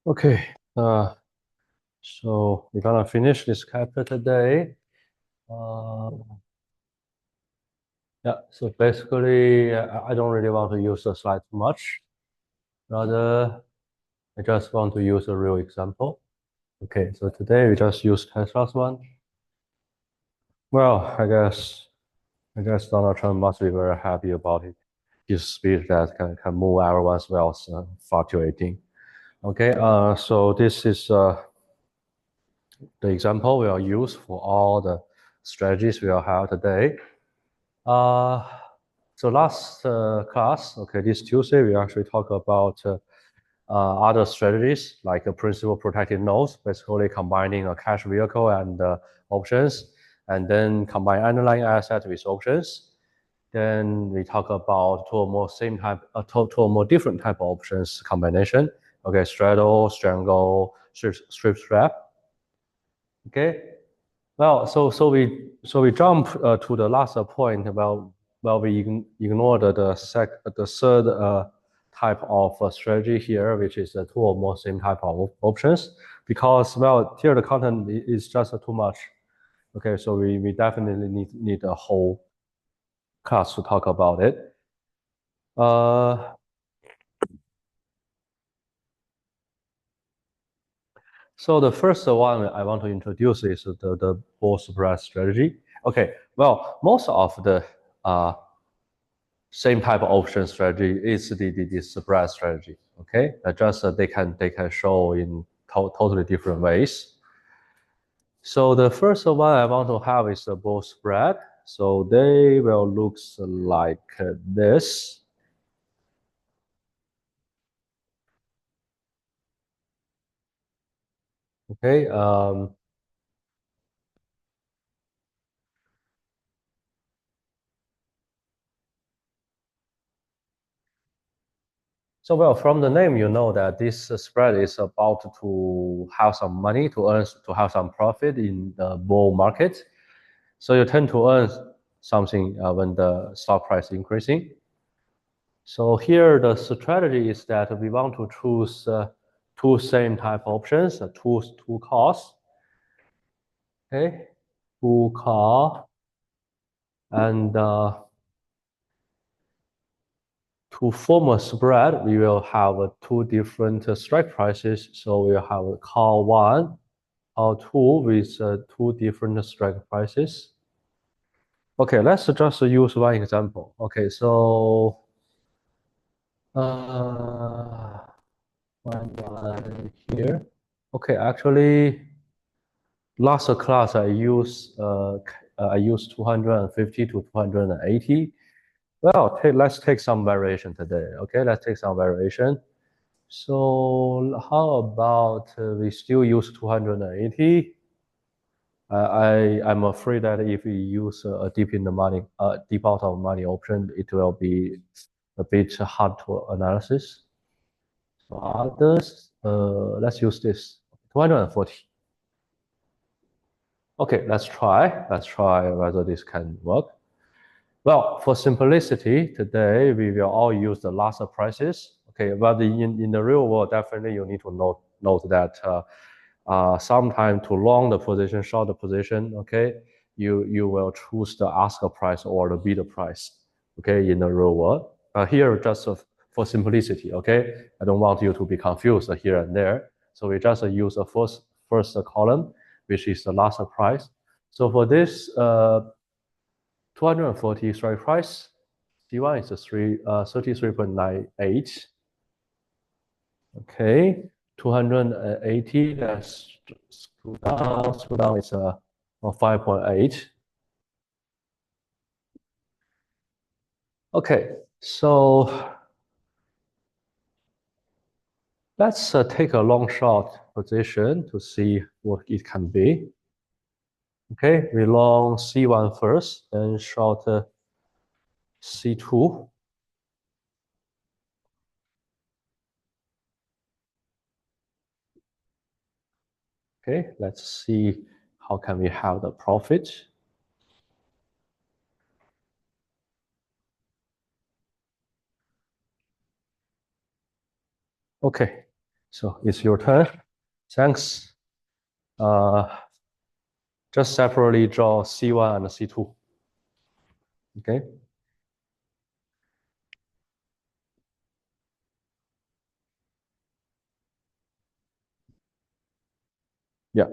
Okay, so we're gonna finish this chapter today. Uh, yeah, so basically, I don't really want to use the slide too much. Rather, I just want to use a real example. Okay, so today we just use Tesla's one. Well, I guess Donald Trump must be very happy about it. His speech that can move everyone's wealth fluctuating. Okay, so this is the example we will use for all the strategies we will have today. So last class, okay, this Tuesday, we actually talk about other strategies like a principal protected notes, basically combining a cash vehicle and options, and then combine underlying assets with options. Then we talk about two or more same type, two or more different type of options combination. Okay, straddle, strangle, strip strap. Okay. Well, so we jump to the last point about we ignore the third type of strategy here, which is the two or more same type of options, because here the content is just too much. Okay, so we definitely need a whole class to talk about it. So the first one I want to introduce is the bull spread strategy. Okay, well, most of the same type of option strategy is the spread strategy. Okay, just they can show in totally different ways. So the first one I want to have is the bull spread. So they will look like this. Okay. So well, from the name, you know that this spread is about to have some money to earn, to have some profit in the bull market. So you tend to earn something when the stock price is increasing. So here the strategy is that we want to choose two same type options, two calls. Okay, two call and to form a spread, we will have two different strike prices. So we'll have call one, call two with two different strike prices. Okay, let's just use one example. Okay, so one here. Okay, actually, last class I used 250 to 280. Well, let's take some variation today. Okay, let's take some variation. So how about we still use 280? I'm afraid that if we use a deep in the money, deep out of money option, it will be a bit hard to analysis. So others, let's use this 240. Okay, let's try. Let's try whether this can work. Well, for simplicity, today we will all use the last prices. Okay, but in the real world, definitely you need to note that sometime to long the position, short the position, okay, you will choose the ask price or the bid price, okay, in the real world. Here, just for simplicity, okay, I don't want you to be confused here and there. So we just use the first column, which is the last price. So for this 240 strike price, D1 is 33.98. Okay, 280, let's scroll down, it's 5.8. Okay, so let's take a long short position to see what it can be. Okay, we long C1 first, then short C2. Okay, let's see how can we have the profit. Okay, So it's your turn. Thanks. Just separately draw C1 and C2. Okay. Yeah.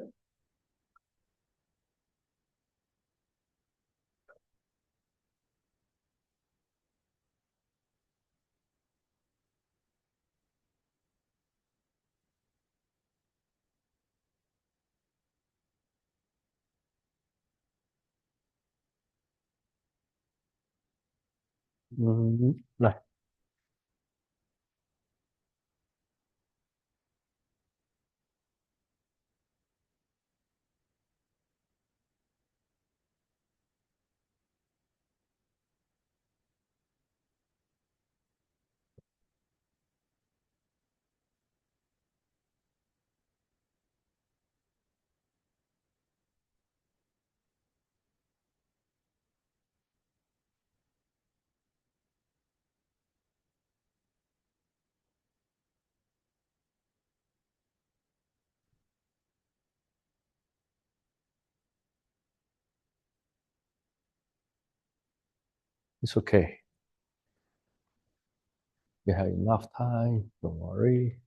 Right. It's okay. We have enough time. Don't worry.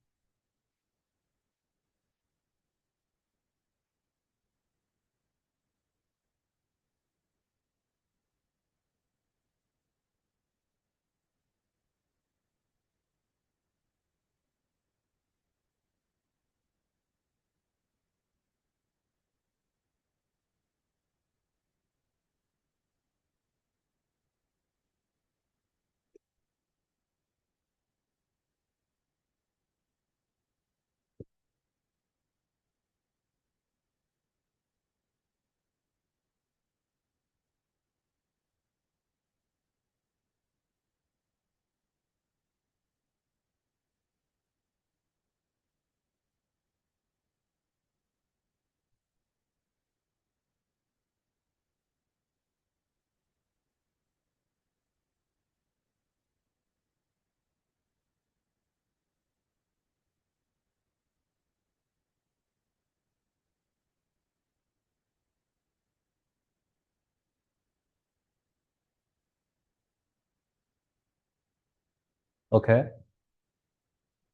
Okay.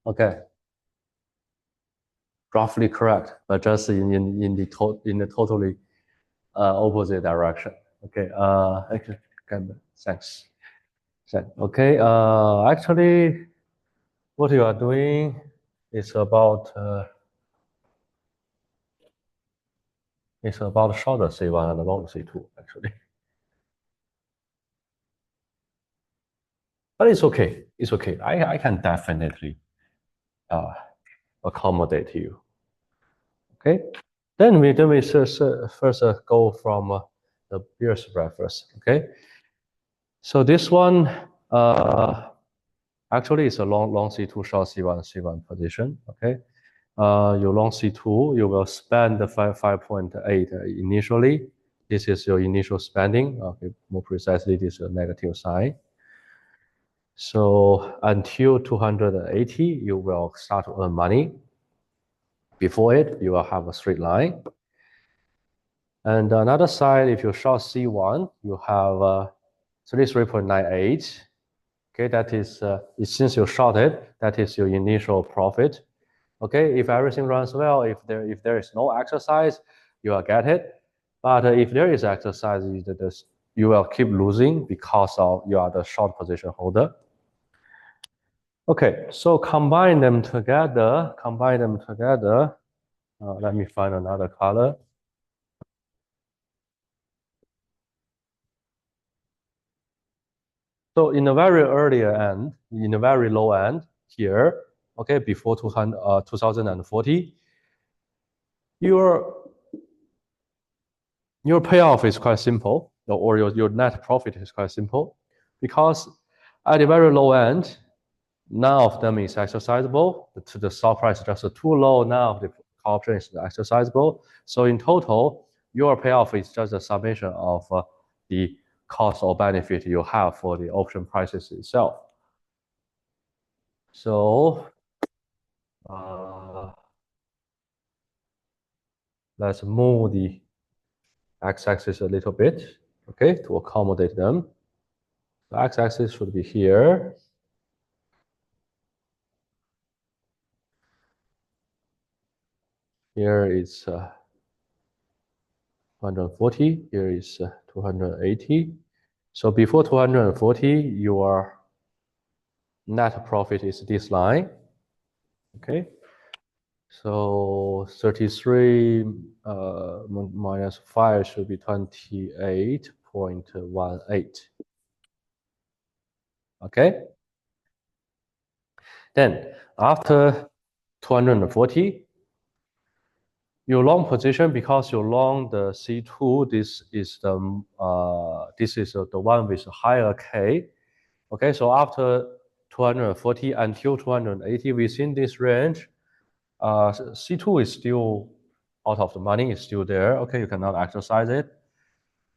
Okay. Roughly correct, but just in the totally opposite direction. Okay. Actually, thanks. Okay. Actually, what you are doing is about shorter C1 and long C2 actually. But it's okay. It's okay. I can definitely uh, accommodate you. Okay. Then we first go from the beer spread first. Okay. So this one actually is a long C2 short C1 position. Okay. Your long C2 you will spend the 5.8 initially. This is your initial spending. Okay. More precisely, this is a negative sign. So until 280, you will start to earn money. Before it, you will have a straight line. And another side, if you short C1, you have 33.98. Okay, that is, since you shorted, that is your initial profit. Okay, if everything runs well, if there is no exercise, you will get it. But if there is exercise, you will keep losing because of you are the short position holder. Okay, so combine them together. Let me find another color. So in the very early end, in the very low end here, okay, before 2040, your payoff is quite simple, or your net profit is quite simple, because at the very low end, none of them is exercisable. The stock price is just too low. None of the call option is exercisable. So in total, your payoff is just a summation of the cost or benefit you have for the option prices itself. So let's move the x-axis a little bit, okay, to accommodate them. The x-axis should be here. Here is 240, here is 280. So before 240, your net profit is this line, okay? So 33 minus 5 should be 28.18. Okay? Then after 240, your long position, because you long the C2, this is the one with higher K. Okay, so after 240 until 280, within this range, C2 is still out of the money, is still there. Okay, you cannot exercise it.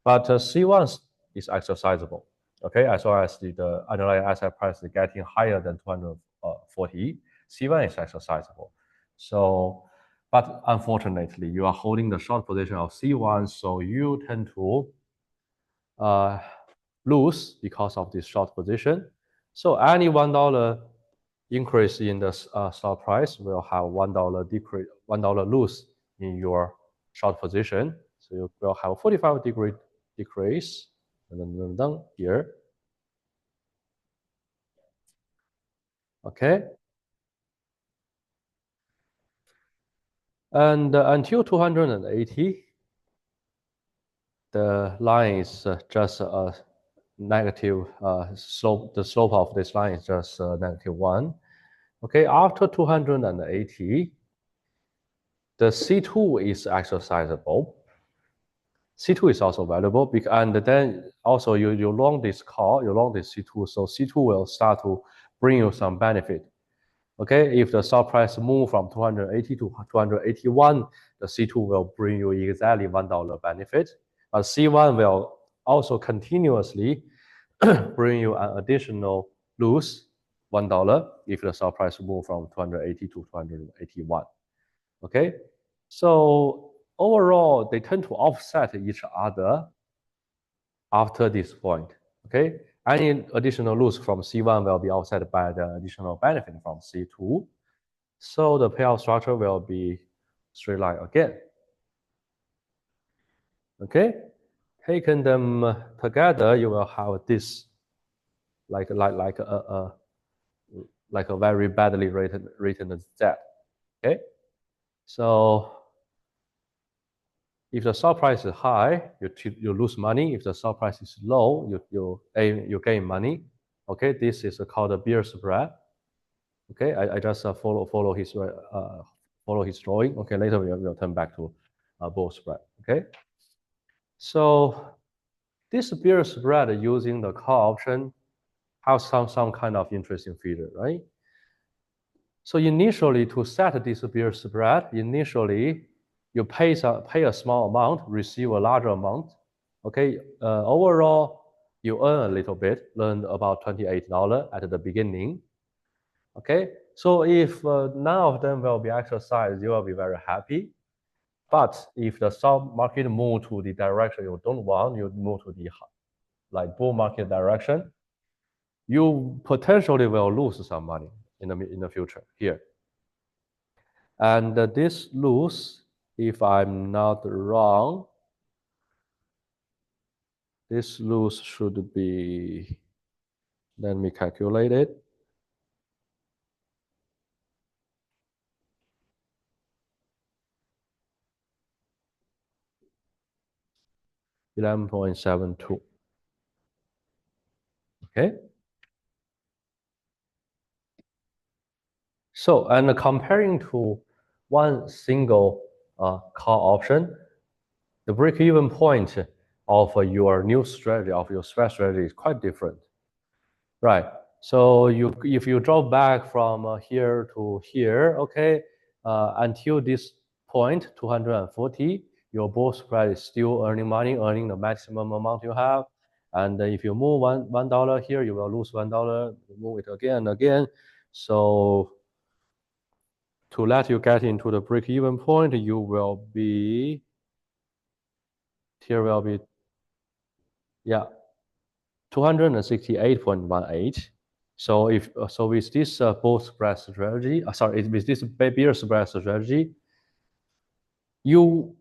But C1 is exercisable. Okay, as long as the underlying asset price is getting higher than 240, C1 is exercisable. So, but unfortunately, you are holding the short position of C1, so you tend to lose because of this short position. So any $1 increase in the stock price will have $1 decrease, $1 lose in your short position. So you will have a 45-degree decrease here. Okay. And until 280, the line is just a negative slope. The slope of this line is just -1. Okay, after 280, the C2 is exercisable. C2 is also valuable, and then also you long this call, you long this C2, so C2 will start to bring you some benefit. Okay, if the stock price move from 280 to 281, the C2 will bring you exactly $1 benefit, but C1 will also continuously bring you an additional lose $1 if the stock price move from 280 to 281. Okay, so overall they tend to offset each other after this point. Okay, any additional loss from C1 will be offset by the additional benefit from C2. So the payout structure will be straight line again. Okay, taking them together, you will have this like a very badly written Z. Okay, so if the stock price is high, you lose money. If the stock price is low, you gain money. Okay, this is called a bear spread. Okay, I just follow his drawing. Okay, later we'll turn back to bull spread. Okay, so this bear spread using the call option has some kind of interesting feature, right? So initially, to set this bear spread, initially you pay a small amount, receive a larger amount. Okay, overall you earn a little bit, earn about $28 at the beginning. Okay, so if none of them will be exercised, you will be very happy. But if the stock market move to the direction you don't want, you move to the like bull market direction, you potentially will lose some money in the future here. And this loss, if I'm not wrong, this loss should be, let me calculate it. 11.72. Okay. So, and comparing to one single call option, the break-even point of your new strategy, of your spread strategy is quite different. Right. So if you drop back from here to here, okay, until this point, 240, your bull spread is still earning money, earning the maximum amount you have. And if you move $1 here, you will lose $1. Move it again and again. So to let you get into the break-even point, you will be, here will be, yeah, 268.18. So if so with this bull spread strategy, with this bear spread strategy, your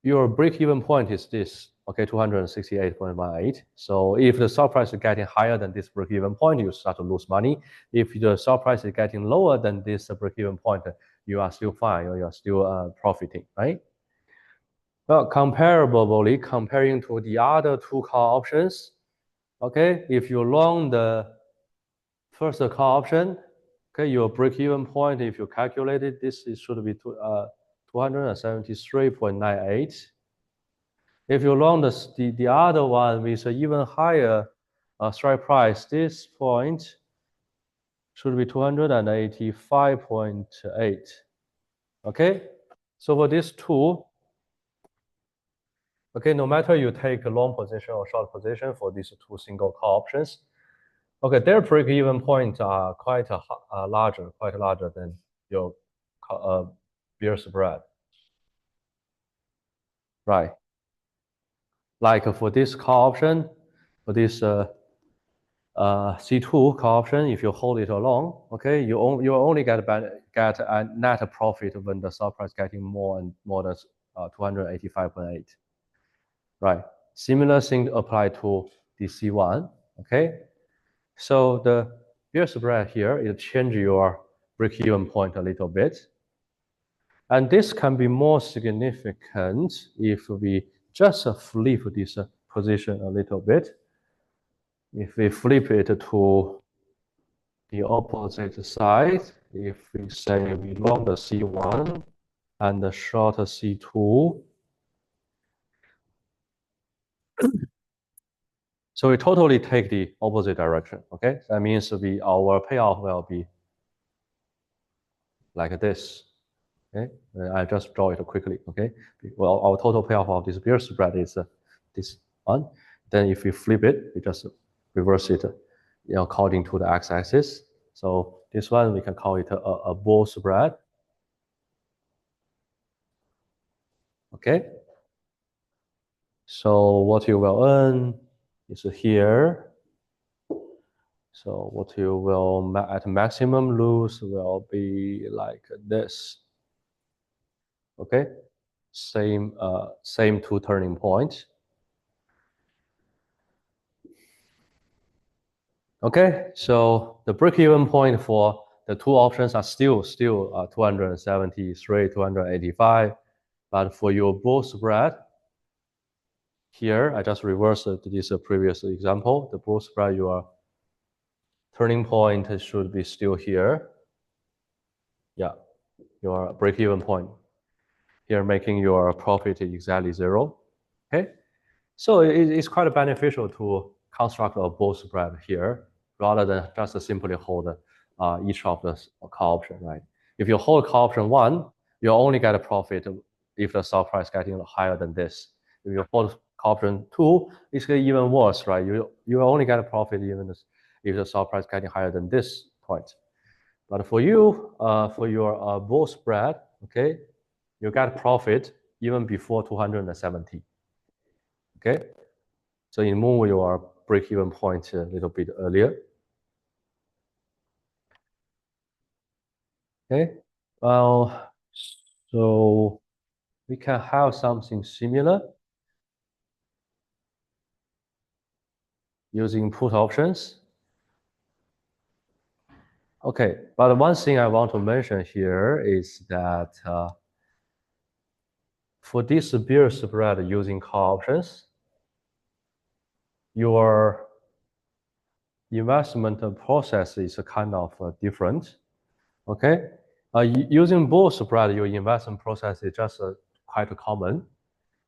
break-even point is this, okay, 268.18. So if the stock price is getting higher than this break-even point, you start to lose money. If the stock price is getting lower than this break-even point, you are still fine, or you are still profiting, right? Well, comparably, comparing to the other two call options, okay, if you long the first call option, okay, your break-even point, if you calculate it, this should be 273.98. If you long the other one with an even higher strike price, this point should be 285.8. Okay, so for this two, okay, no matter you take a long position or short position for these two single call options, okay, their break-even points are quite larger than your beer spread, right? Like for this call option, for this C2 call option, if you hold it along, okay, you only get a net profit when the stock price getting more and more than 285.8, right? Similar thing apply to the C1, okay? So the beer spread here, it change your break-even point a little bit. And this can be more significant if we just flip this position a little bit. If we flip it to the opposite side, if we say we long the C1 and the short C2, so we totally take the opposite direction, okay? That means our payoff will be like this, okay? I just draw it quickly, okay? Well, our total payoff of this beer spread is this one. Then if we flip it, we just reverse it, according to the x-axis. So this one, we can call it a bull spread, okay? So what you will earn is here. So what you will at maximum lose will be like this. Okay, same two turning points. Okay, so the break-even point for the two options are still 273, 285, but for your bull spread, here I just reversed this previous example. The bull spread, your turning point should be still here. Yeah, your break-even point. Here, making your profit exactly zero. Okay, so it's quite beneficial to construct a bull spread here rather than just simply hold each of the call option, right? If you hold call option one, you only get a profit if the stock price getting higher than this. If you hold call option two, it's even worse, right? You only get a profit even if the stock price getting higher than this point. But for you, for your bull spread, okay, you get profit even before 270. Okay, so you move your break-even point a little bit earlier. Okay, well, so we can have something similar using put options. Okay, but one thing I want to mention here is that for this beer spread using call options, your investment process is kind of different. Okay, using bull spread, your investment process is just quite common.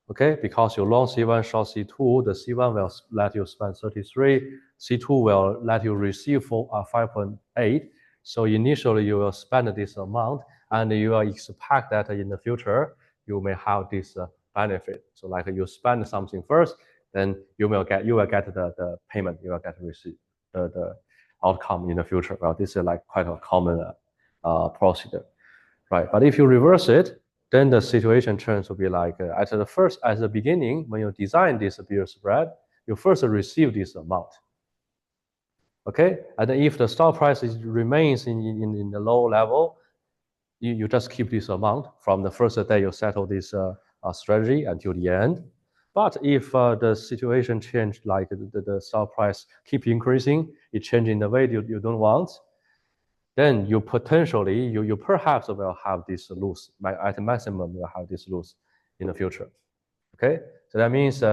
Okay, because your long C1, short C2, the C1 will let you spend 33, C2 will let you receive 5.8. So initially you will spend this amount, and you will expect that in the future you may have this benefit. So like you spend something first, then you will get the payment, you will get receive the outcome in the future. Well, this is like quite a common procedure, right? But if you reverse it, then the situation turns to be like at the beginning, when you design this beer spread, you first receive this amount. Okay, and then if the stock price remains in the low level, you just keep this amount from the first day you settle this strategy until the end. But if the situation changed, like the stock price keep increasing, it change in the way you don't want, then you potentially, you perhaps will have this loss. At maximum, you'll have this loss in the future. Okay, so that means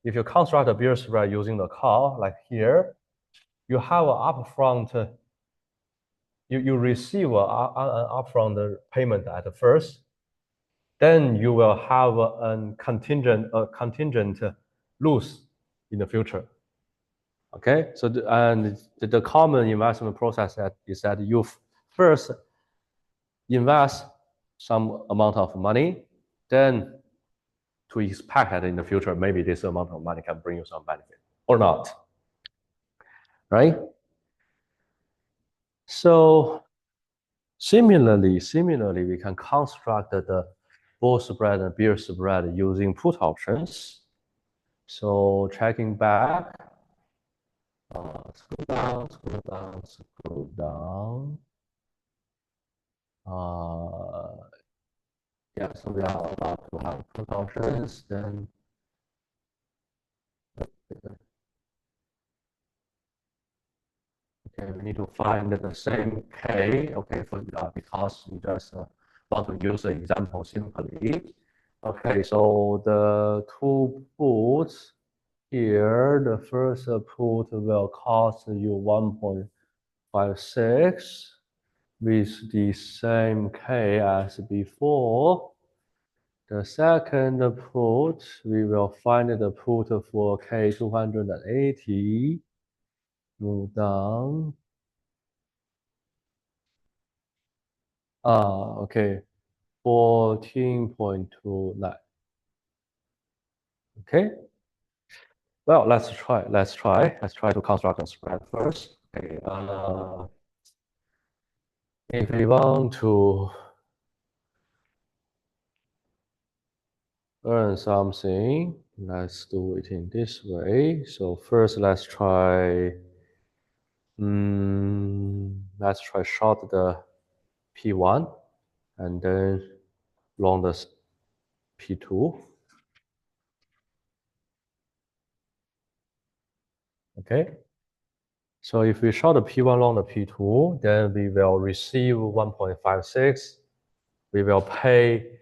if you construct a beer spread using the call, like here, you have an upfront, you receive an upfront payment at first, then you will have a contingent loss in the future. Okay, so the common investment process is that you first invest some amount of money, then to expect that in the future, maybe this amount of money can bring you some benefit or not, right? So similarly, we can construct the bull spread and bear spread using put options. So checking back, scroll down, scroll down, scroll down. Yeah, so we are about to have put options, then okay, we need to find the same K, okay, for because we just want to use the example simply. Okay, so the two puts here, the first put will cost you 1.56 with the same K as before. The second put, we will find the put for K280. Move down. Okay, 14.29. Okay. Well, let's try to construct a spread first. Okay. If we want to earn something, let's do it in this way. So first, let's try short the P1 and then long the P2. Okay. So if we short the P1 long the P2, then we will receive 1.56. We will pay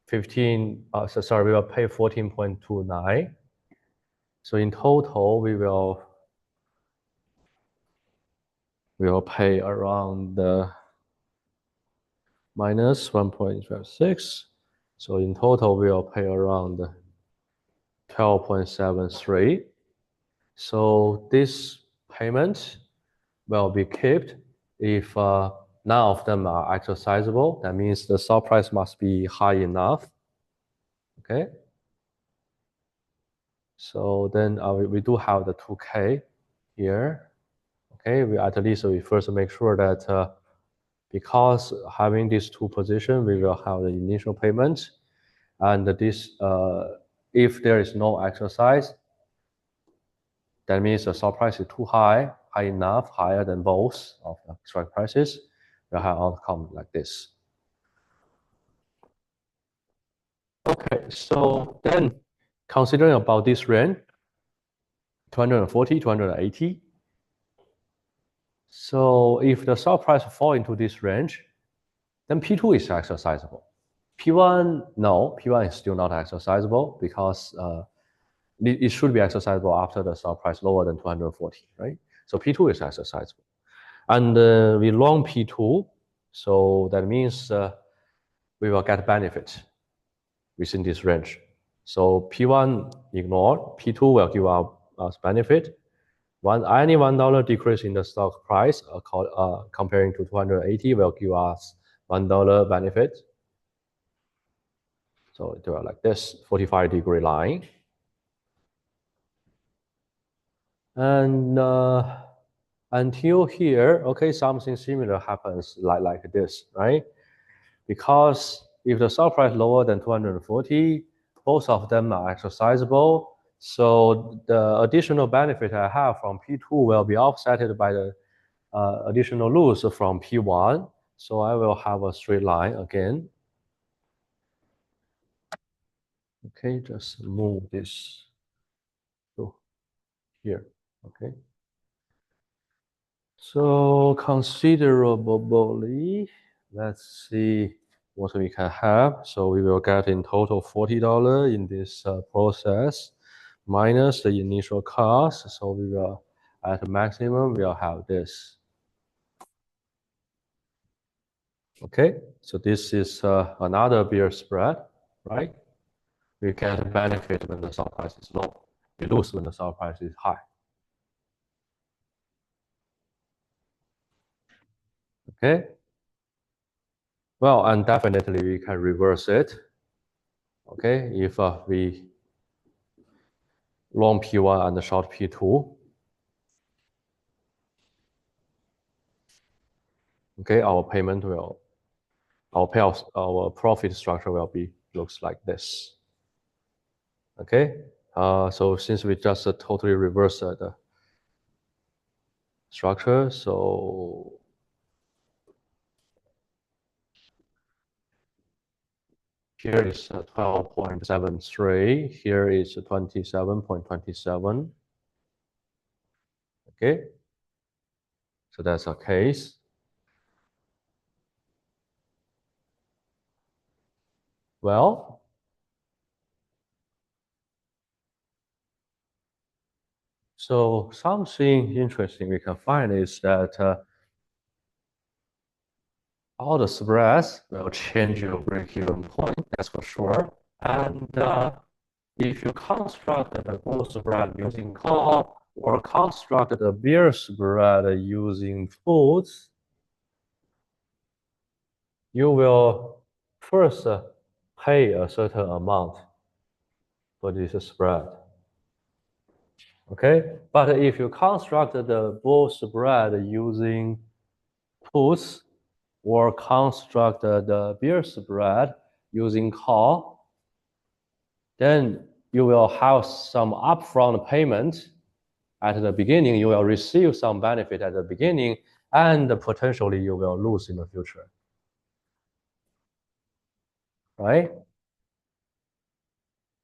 14.29. So in total, we will pay around minus 1.56. So in total, we will pay around 12.73. So this payment will be kept if none of them are exercisable. That means the stock price must be high enough. Okay. So then we do have the 2K here. Okay, we first make sure that because having these two positions, we will have the initial payment, and this if there is no exercise, that means the stock price is too high enough, higher than both of the strike prices. We'll have outcome like this. Okay, so then considering about this range, 240, 280. So if the stock price fall into this range, then P2 is exercisable. P1, no, P1 is still not exercisable because it should be exercisable after the stock price lower than 240, right? So P2 is exercisable. And we long P2, so that means we will get benefit within this range. So P1 ignored, P2 will give us benefit. Any $1 decrease in the stock price comparing to 280 will give us $1 benefit. So it will like this 45-degree line. And until here, okay, something similar happens like this, right? because if the stock price lower than 240, both of them are exercisable. So the additional benefit I have from P2 will be offset by the additional loss from P1. So I will have a straight line again. Okay, just move this to here. Okay. So considerably, let's see what we can have. So we will get in total $40 in this process minus the initial cost. So we will, at maximum, we'll have this. Okay, so this is another bear spread, right? We get a benefit when the stock price is low. We lose when the stock price is high. Okay. Well, and definitely we can reverse it. Okay, if we long P1 and short P2. Okay, our payout, our profit structure will be looks like this. Okay, so since we just totally reversed the structure, so here is 12.73, here is 27.27. Okay, so that's our case. Well, so something interesting we can find is that all the spreads will change your break-even point, that's for sure. And if you construct the bull spread using call or construct the bear spread using puts, you will first pay a certain amount for this spread. Okay, but if you construct the bull spread using puts or construct the bear spread using call, then you will have some upfront payment at the beginning. You will receive some benefit at the beginning, and potentially you will lose in the future. Right?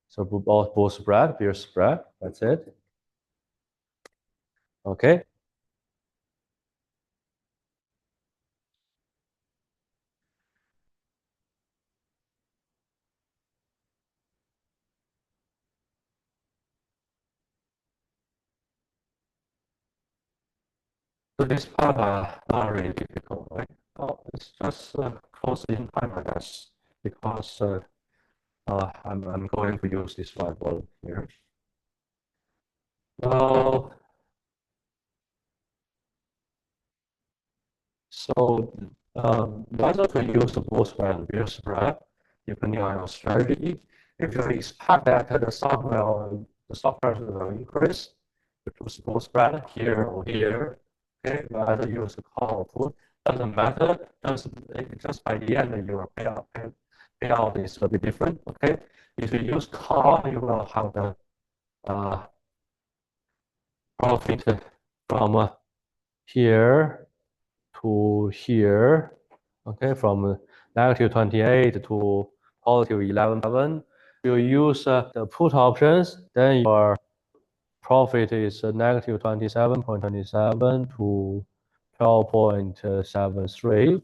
So both spread, bear spread, that's it. Okay. So this part not really difficult, right? Oh, it's just close in time, I guess, because I'm going to use this whiteboard here. Well, so whether to use both spread and bear spread, depending on your strategy, if you expect that the stock price will increase, you choose both spread here or here. Okay, whether you use the call or put, doesn't matter. Just by the end, your payout is a bit different. Okay, if you use call, you will have the profit from here to here. Okay, from negative 28 to positive 11.7. You use the put options, then your profit is negative 27.27 to 12.73.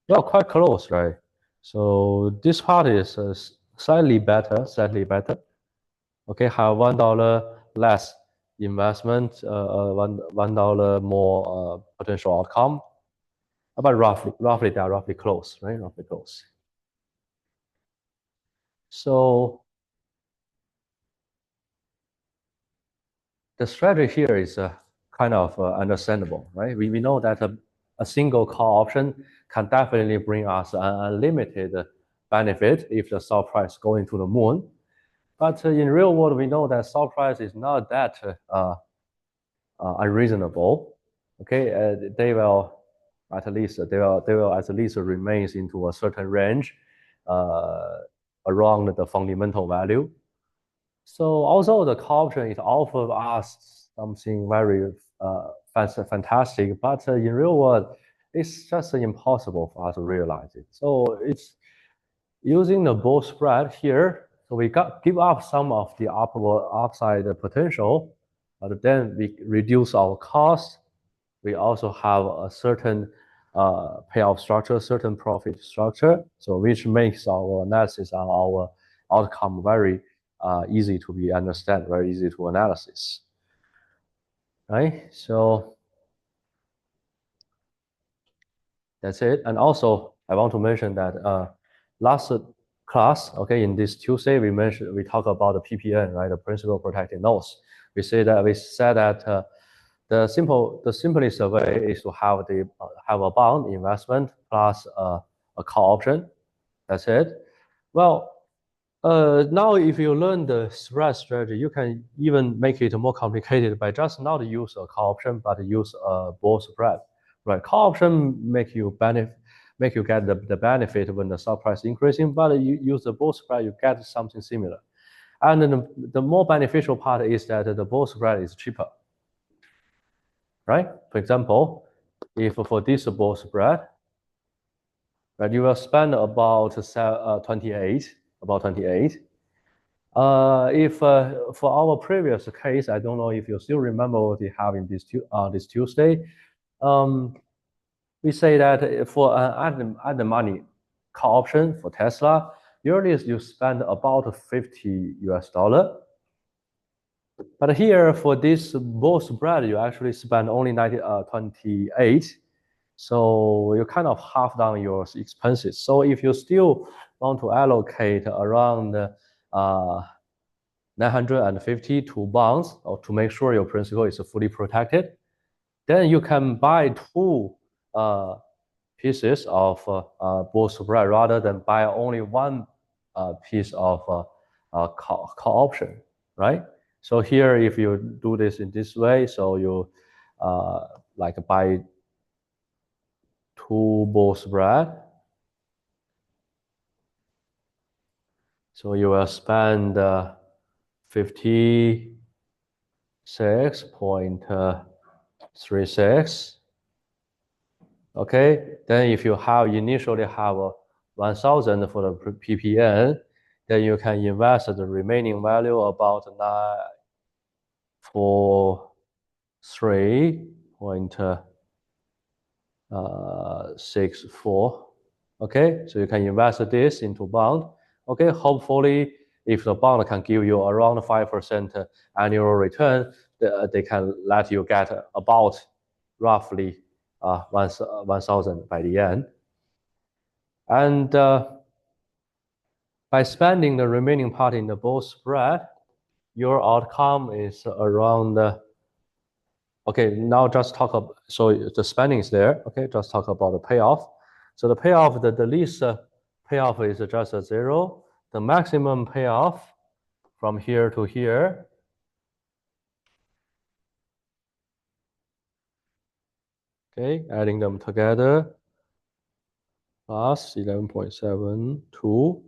Yeah, quite close, right? So this part is slightly better. Okay, have $1 less investment, $1 more potential outcome, but roughly they are roughly close, right? Roughly close. So the strategy here is kind of understandable, right? We know that a single call option can definitely bring us an unlimited benefit if the stock price going to the moon. But in real world, we know that stock price is not that unreasonable. Okay, they will at least they will at least remains into a certain range around the fundamental value. So although the call option is offered us something very fantastic, but in real world, it's just impossible for us to realize it. So it's using the bull spread here. So we give up some of the upside potential, but then we reduce our cost. We also have a certain payoff structure, certain profit structure, so which makes our analysis and our outcome very easy to be understand, very easy to analysis. Right? So that's it. And also, I want to mention that last class, okay, in this Tuesday, we talk about the PPN, right, the principal protected notes. We said that the simplest way is to have a bond investment plus a call option. That's it. Well, now if you learn the spread strategy, you can even make it more complicated by just not use a call option, but use a bull spread. Right? Call option make you get the benefit when the stock price increasing, but you use the bull spread, you get something similar. And then the more beneficial part is that the bull spread is cheaper. Right? For example, if for this bull spread, right, you will spend about 28. If for our previous case, I don't know if you still remember what we have in this Tuesday. We say that for at the money call option for Tesla, usually you spend about $50. But here for this bull spread, you actually spend only 28. So you kind of half down your expenses. So if you still want to allocate around 950 to bonds, or to make sure your principal is fully protected, then you can buy two pieces of bull spread rather than buy only one piece of call option, right? So here, if you do this in this way, so you like buy two bull spread. So you will spend 56.36. Okay, then if you initially have 1,000 for the PPN, then you can invest the remaining value about 943.64. Okay, so you can invest this into bond. Okay, hopefully, if the bond can give you around 5% annual return, they can let you get about roughly 1,000 by the end. And by spending the remaining part in the bull spread, your outcome is around. Okay, now just talk about, so the spending is there. Okay, just talk about the payoff. So the payoff, the least payoff is just a 0. The maximum payoff from here to here, okay, adding them together, plus 11.72.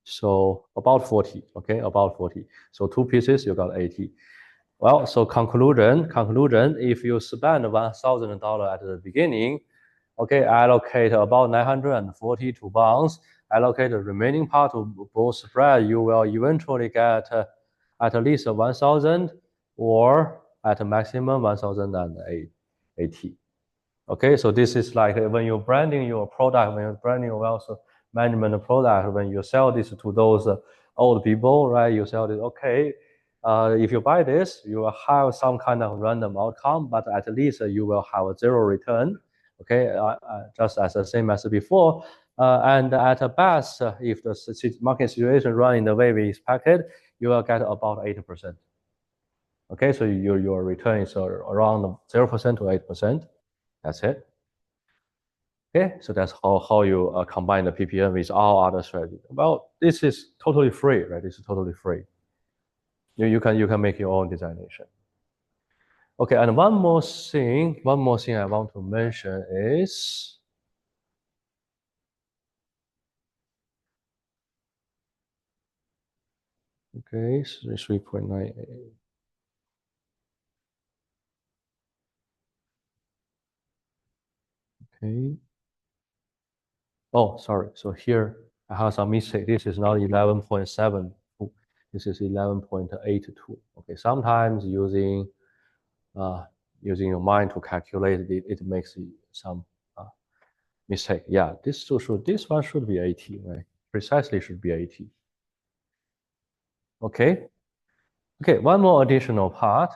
So about 40, okay, about 40. So two pieces, you got 80. Well, so conclusion, if you spend $1,000 at the beginning, okay, allocate about 940 to bonds, allocate the remaining part to bull spread, you will eventually get at least 1,000 or at a maximum 1,080. Okay, so this is like when you're branding your product, when you're branding your wealth management product, when you sell this to those old people, right? You sell this, okay, if you buy this, you will have some kind of random outcome, but at least you will have a 0 return, okay, just as the same as before. And at best, if the market situation run in the way we expected, you will get about 8%. Okay, so your return is around 0% to 8%. That's it. Okay, so that's how you combine the PPN with all other strategies. Well, this is totally free, right? This is totally free. You can make your own designation. Okay, and one more thing I want to mention is okay, 3.98. Okay. Oh, sorry. So here I have some mistake. This is not 11.72. This is 11.82. Okay. Sometimes using your mind to calculate it, it makes some mistake. Yeah, this one should be 80, right? Precisely should be 80. Okay. Okay, one more additional part.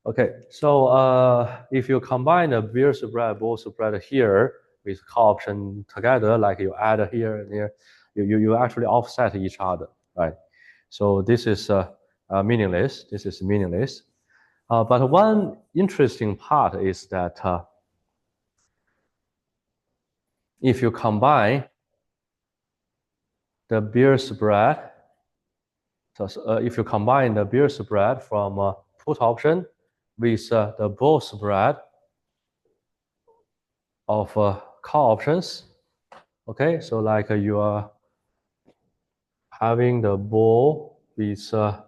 Okay, so if you combine the beer spread, bull spread here with call option together, like you add here and here, you actually offset each other, right? So this is meaningless. This is meaningless. But one interesting part is that if you combine the beer spread, so if you combine the beer spread from put option with the bull spread of call options, okay, so like you are having the bull with, so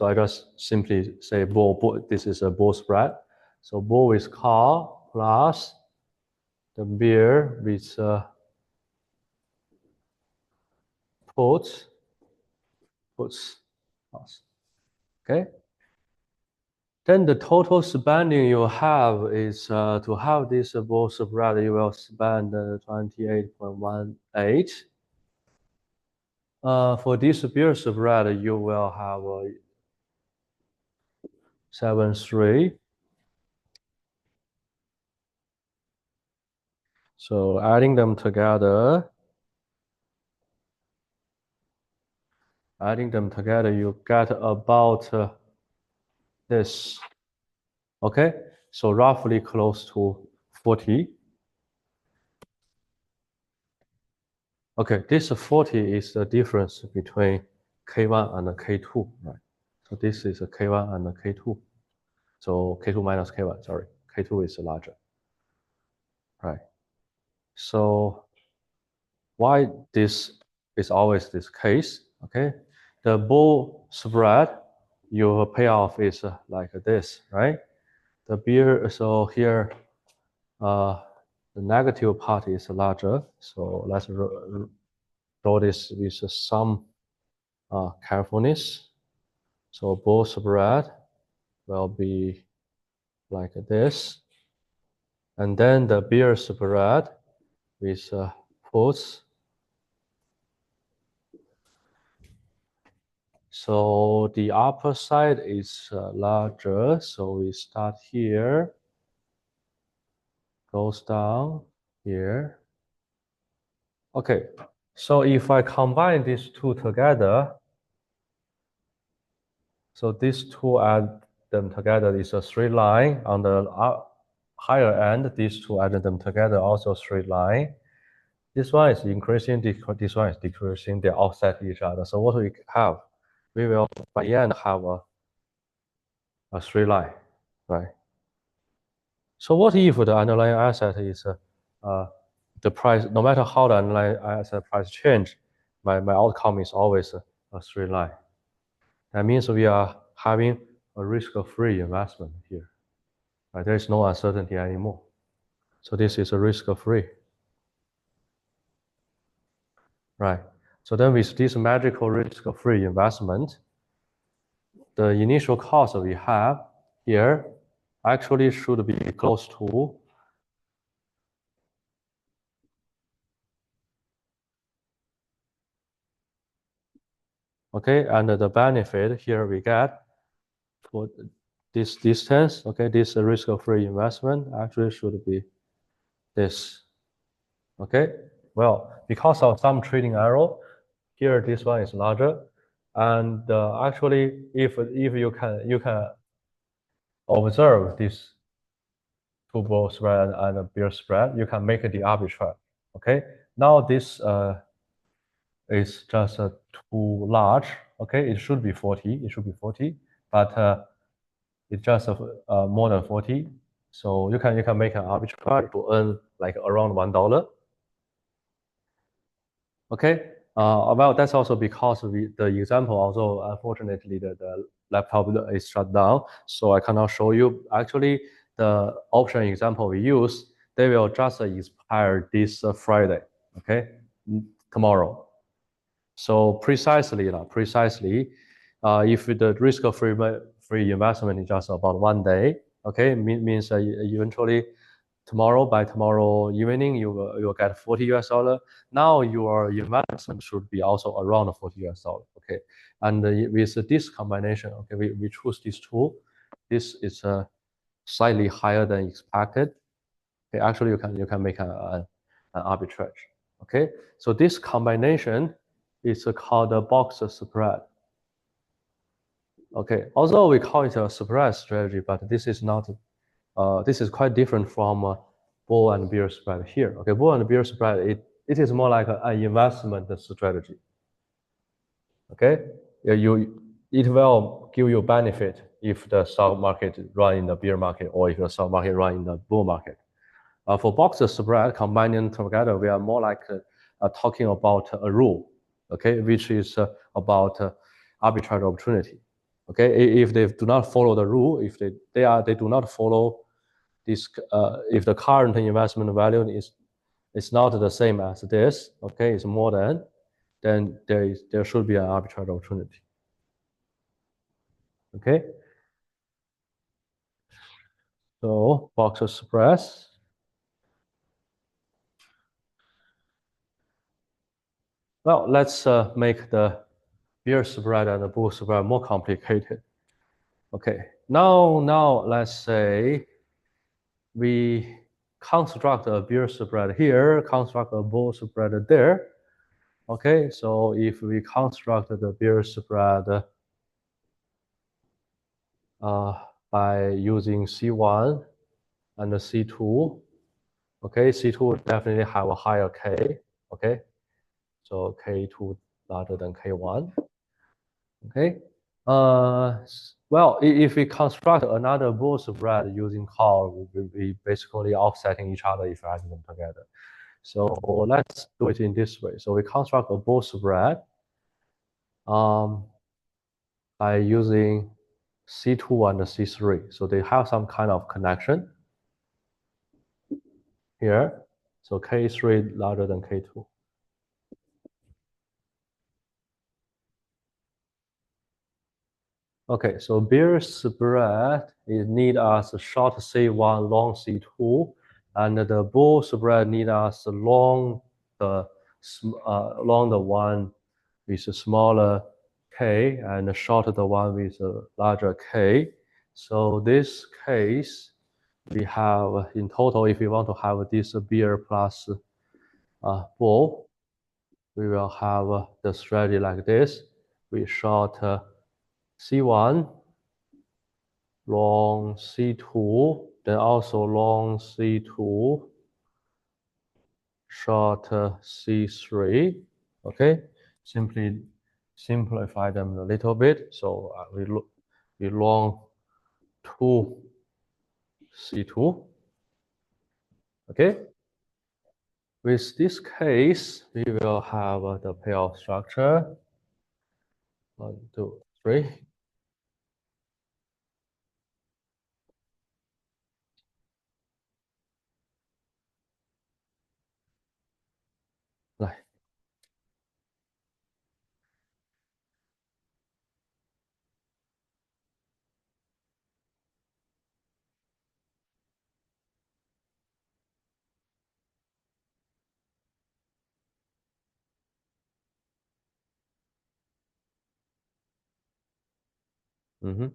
I just simply say bull, this is a bull spread. So bull with call plus the beer with puts, okay. Then the total spending you have is to have this bull spread, you will spend 28.18. For this beer spread, you will have 7.3. So adding them together, you get about this. Okay, so roughly close to 40. Okay, this 40 is the difference between K1 and K2, right? So this is a K1 and a K2. So K2 minus K1, sorry. K2 is larger, right? So why this is always this case, okay? The bull spread, your payoff is like this, right? The beer, so here, the negative part is larger. So let's draw this with some carefulness. So bull spread will be like this. And then the beer spread with puts. So the upper side is larger. So we start here, goes down here. Okay, so if I combine these two together, so these two add them together is a straight line. On the higher end, these two add them together also straight line. This one is increasing, this one is decreasing, they offset each other. So what we have, we will by the end have a straight line, right? So what if the underlying asset is the price, no matter how the underlying asset price change, my outcome is always a straight line. That means we are having a risk-free investment here. Right? There is no uncertainty anymore. So this is a risk-free. Right. So then with this magical risk-free investment, the initial cost we have here actually should be close to okay, and the benefit here we get for this distance, okay, this risk-free investment actually should be this. Okay, well, because of some trading error, here this one is larger, and actually, if you can observe this two bull spread and a bear spread, you can make the arbitrage. Okay, now this is just too large. Okay, it should be 40. It should be 40, but it's just more than 40. So you can make an arbitrage to earn like around $1. Okay. Well, that's also because the example also, unfortunately, the laptop is shut down, so I cannot show you. Actually, the option example we use, they will just expire this Friday, okay, tomorrow. So precisely, if the risk-free investment is just about 1 day, okay, means eventually by tomorrow evening you will get 40 US dollar. Now your investment should be also around 40 US dollar. Okay, and with this combination, okay, we choose this tool. This is slightly higher than expected. Okay, actually you can make an arbitrage. Okay, so this combination is called the box spread. Okay, although we call it a spread strategy, but this is not. This is quite different from bull and bear spread here. Okay, bull and bear spread, it is more like an investment strategy. Okay, it will give you benefit if the stock market run in the bear market or if the stock market run in the bull market. For box spread combining together, we are more like talking about a rule, okay, which is about arbitrage opportunity. Okay, if they do not follow the rule, if they do not follow this, if the current investment value is not the same as this, okay, it's more than, then there should be an arbitrage opportunity. Okay, so box spread. Well, let's make the bear spread and the bull spread more complicated. Okay, now let's say we construct a bear spread here, construct a bull spread there. Okay, so if we construct the bear spread by using C1 and C2, okay, C2 definitely have a higher K, okay, so K2 larger than K1, okay. Well, if we construct another bull spread using call, we basically offsetting each other if we add them together. So let's do it in this way. So we construct a bull spread by using C2 and C3. So they have some kind of connection here. So K3 larger than K2. Okay, so bear spread is need us short C1, long C2, and the bull spread need us long the one with a smaller k and short the one with a larger k. So this case, we have in total, if we want to have this bear plus bull, we will have the strategy like this. We short C1, long C2, then also long C2, short C3. Okay, simply simplify them a little bit. So we long 2 C2. Okay, with this case, we will have the payoff structure. 1, 2, 3.来。嗯哼。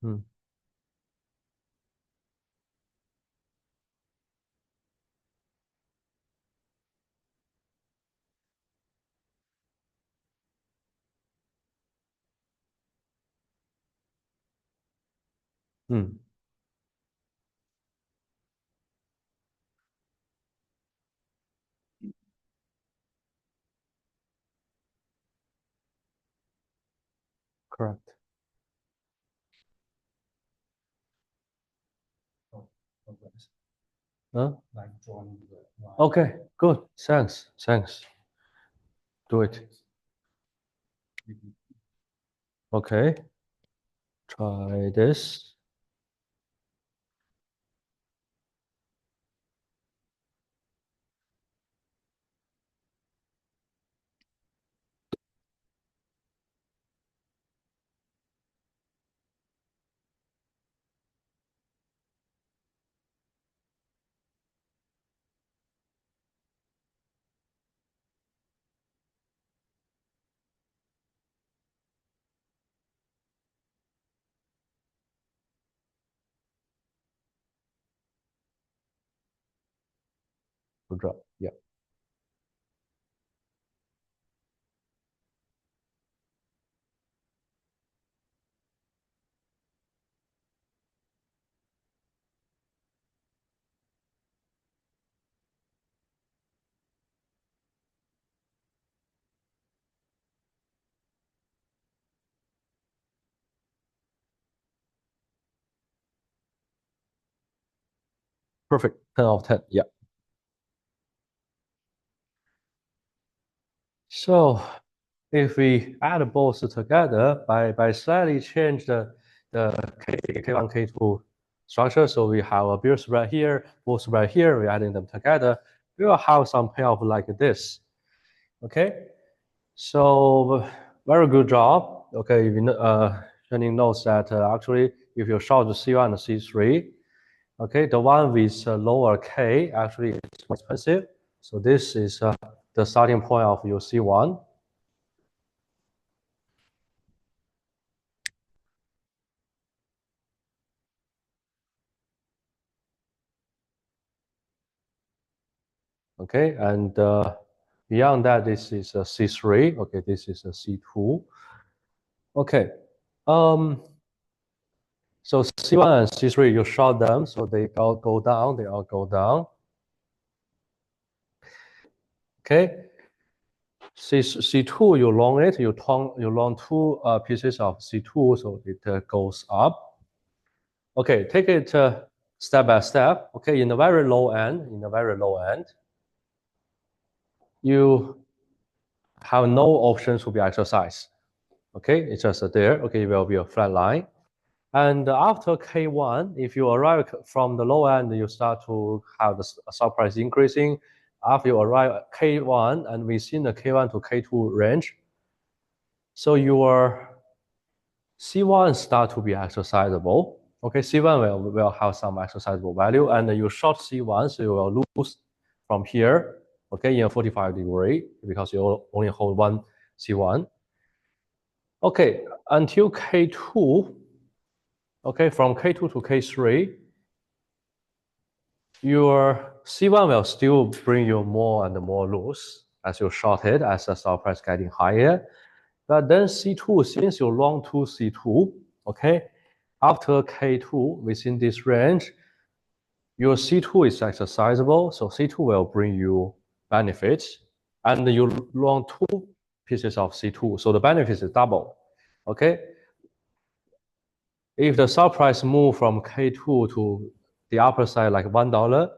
Hmm. Hmm. Correct. Huh? Okay, good. Thanks. Thanks. Do it. Okay. Try this. Good job. Yeah. Perfect. 10 out of 10. Yeah. So if we add both together by slightly change the K1, K2 structure, so we have a beer spread here, bull spread here, we're adding them together, we will have some payoff like this. Okay, so very good job. Okay, Shannon knows that actually if you short C1 and C3, okay, the one with lower K actually is more expensive. So this is the starting point of your C1. Okay, and beyond that, this is a C3. Okay, this is a C2. Okay, so C1 and C3, you short them, so they all go down, they all go down. Okay, C2, you long it, you long two pieces of C2, so it goes up. Okay, take it step by step. Okay, in the very low end, you have no options to be exercised. Okay, it's just there. Okay, it will be a flat line. And after K1, if you arrive from the low end, you start to have the stock price increasing. After you arrive at K1 and within the K1 to K2 range, so your C1 start to be exercisable. Okay, C1 will have some exercisable value, and you short C1, so you will lose from here, okay, in a 45-degree because you only hold one C1. Okay, until K2, okay, from K2 to K3, your C1 will still bring you more and more loss as you short it, as the stock price getting higher. But then C2, since you long to C2, okay, after K2 within this range, your C2 is exercisable, so C2 will bring you benefits, and you long two pieces of C2, so the benefits is double, okay? If the stock price move from K2 to the upper side like $1,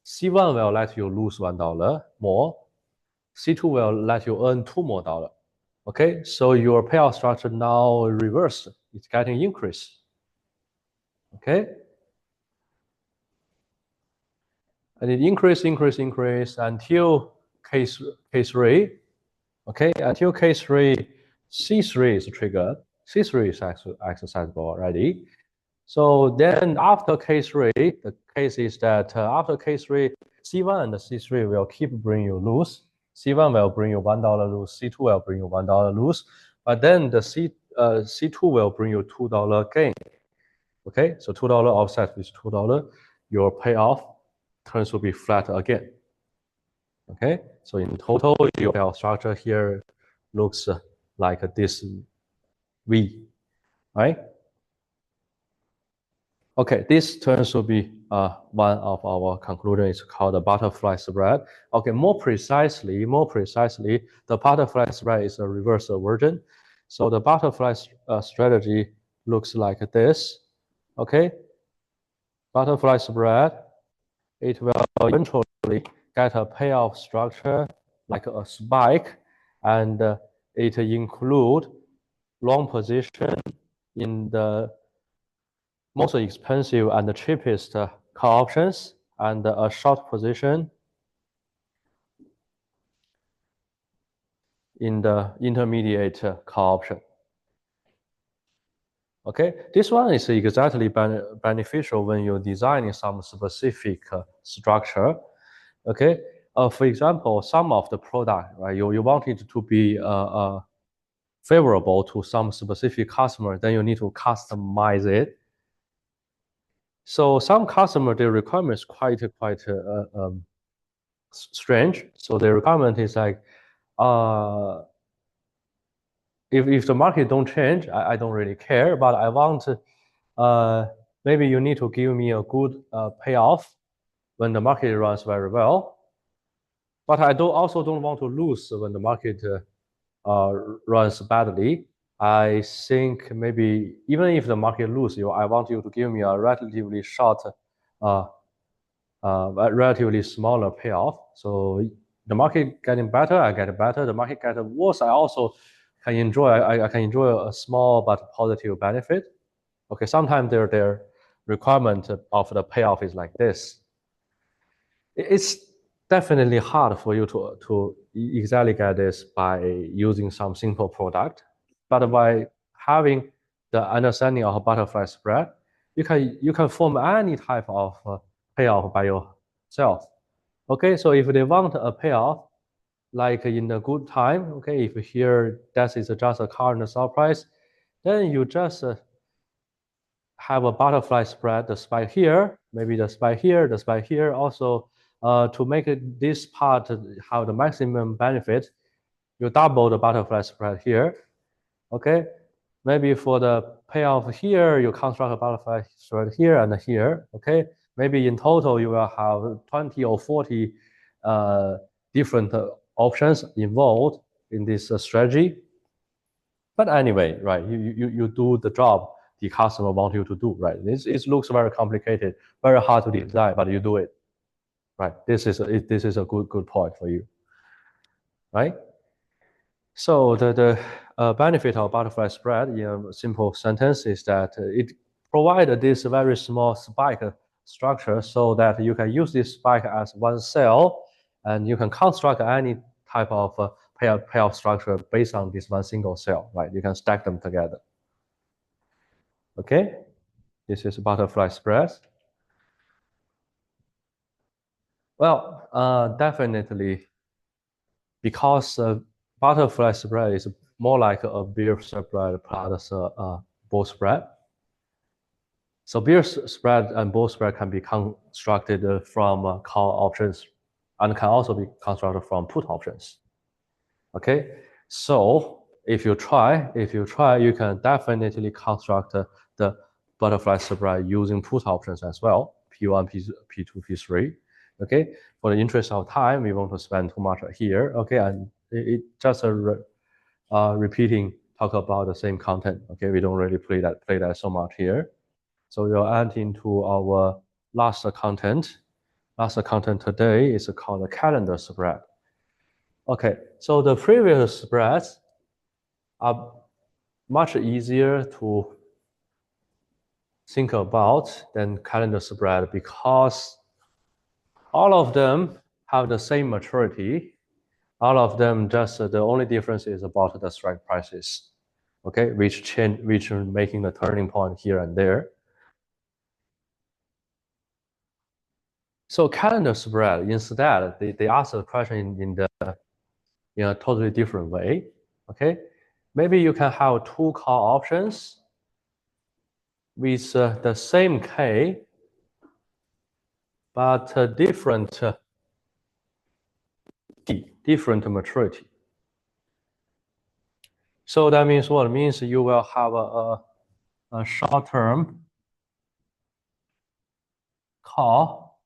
C1 will let you lose $1 more. C2 will let you earn $2 more. Okay, so your payout structure now reversed. It's getting increased. Okay, and it increase until K3. Okay, until K3, C3 is triggered. C3 is exercisable already. So then after K3, the case is that after K3, C1 and C3 will keep bring you lose. C1 will bring you $1 lose, C2 will bring you $1 lose, but then the C2 will bring you $2 gain. Okay, so $2 offset with $2, your payoff turns to be flat again. Okay, so in total, your payoff structure here looks like this V, right? Okay, this turns to be one of our conclusions. It's called the butterfly spread. Okay, more precisely, the butterfly spread is a reverse version. So the butterfly strategy looks like this. Okay, butterfly spread, it will eventually get a payoff structure like a spike, and it include long position in the most expensive and the cheapest call options, and a short position in the intermediate call option. Okay, this one is exactly beneficial when you're designing some specific structure. Okay, for example, some of the product, right, you want it to be favorable to some specific customer, then you need to customize it. So some customer, their requirement is quite strange. So the requirement is like, if the market don't change, I don't really care, but I want, maybe you need to give me a good payoff when the market runs very well. But I also don't want to lose when the market runs badly. I think maybe even if the market loses you, I want you to give me a relatively short, relatively smaller payoff. So the market getting better, I get better. The market getting worse, I also can enjoy. I can enjoy a small but positive benefit. Okay, sometimes their requirement of the payoff is like this. It's definitely hard for you to exactly get this by using some simple product, but by having the understanding of butterfly spread, you can form any type of payoff by yourself. Okay, so if they want a payoff, like in a good time, okay, if here that is just a current stock price, then you just have a butterfly spread, the spike here, maybe the spike here, the spike here. Also, to make this part have the maximum benefit, you double the butterfly spread here. Okay, maybe for the payoff here, you construct a butterfly spread here and here. Okay, maybe in total you will have 20 or 40 different options involved in this strategy. But anyway, right, you do the job the customer want you to do, right? It looks very complicated, very hard to design, but you do it, right? This is a good point for you, right? So the benefit of butterfly spread in a simple sentence is that it provides this very small spike structure so that you can use this spike as one cell, and you can construct any type of payoff structure based on this one single cell, right? You can stack them together. Okay, this is butterfly spread. Well, definitely, because butterfly spread is more like a beer spread plus a bull spread. So beer spread and bull spread can be constructed from call options, and can also be constructed from put options. Okay, so if you try, you can definitely construct the butterfly spread using put options as well, P1, P2, P3. Okay, for the interest of time, we won't spend too much here. Okay, and it just repeating, talk about the same content. Okay, we don't really play that so much here. So we'll add into our last content. Last content today is called the calendar spread. Okay, so the previous spreads are much easier to think about than calendar spread because all of them have the same maturity. All of them just the only difference is about the strike prices. Okay, which are making the turning point here and there. So calendar spread, instead, they ask the question in a totally different way. Okay, maybe you can have two call options. with the same K, but different T, different maturity. So that means what? It means you will have a short-term call,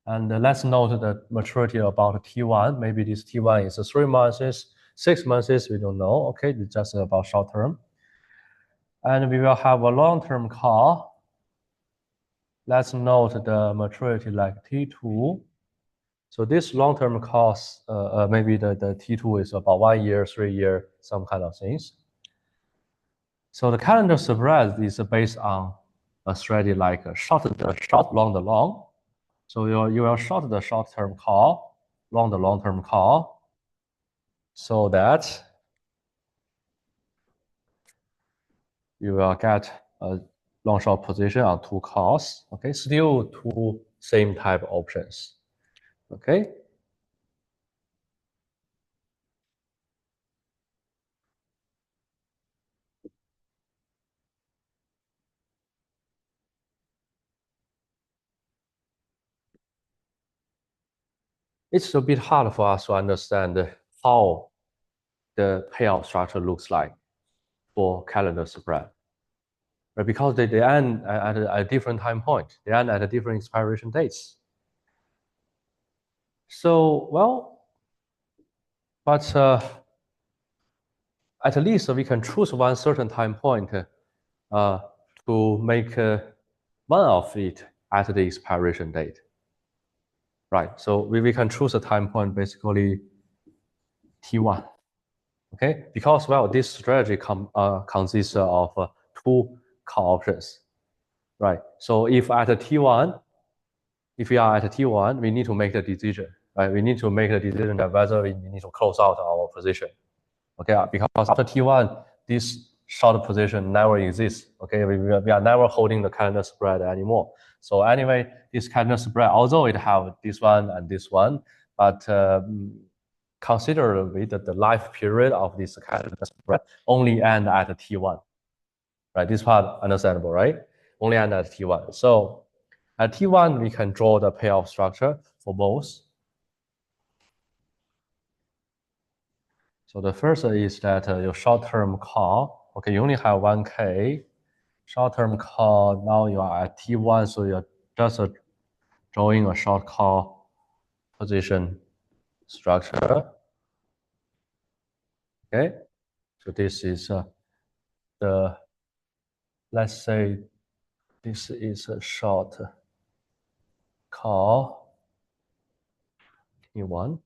and let's note the maturity about T1. Maybe this T1 is 3 months, 6 months, we don't know. Okay, it's just about short-term. And we will have a long-term call. Let's note the maturity like T2. So this long-term cost, maybe the T2 is about 1 year, 3 year, some kind of things. So the calendar spread is based on a strategy like short the short, long the long. So you will short the short-term call, long the long-term call, so that you will get a long short position on 2 calls. Okay, still 2 same type options. Okay. It's a bit hard for us to understand how the payout structure looks like for calendar spread, right? Because they end at a different time point. They end at a different expiration dates. So, well, but at least we can choose one certain time point to make one of it at the expiration date. Right, so we can choose a time point basically T1. Okay, because well, this strategy consists of 2 call options. Right, so if at a T1, if we are at a T1, we need to make the decision. Right, we need to make the decision that whether we need to close out our position. Okay, because after T1, this short position never exists. Okay, we are never holding the calendar spread anymore. So anyway, this calendar spread, although it have this one and this one, but considerably the life period of this calendar spread only end at T1. Right, this part understandable, right? Only end at T1. So at T1, we can draw the payoff structure for both. So the first is that your short-term call, okay, you only have 1K. Short-term call, now you are at T1, so you're just drawing a short call position structure. Okay, so this is let's say this is a short call T1.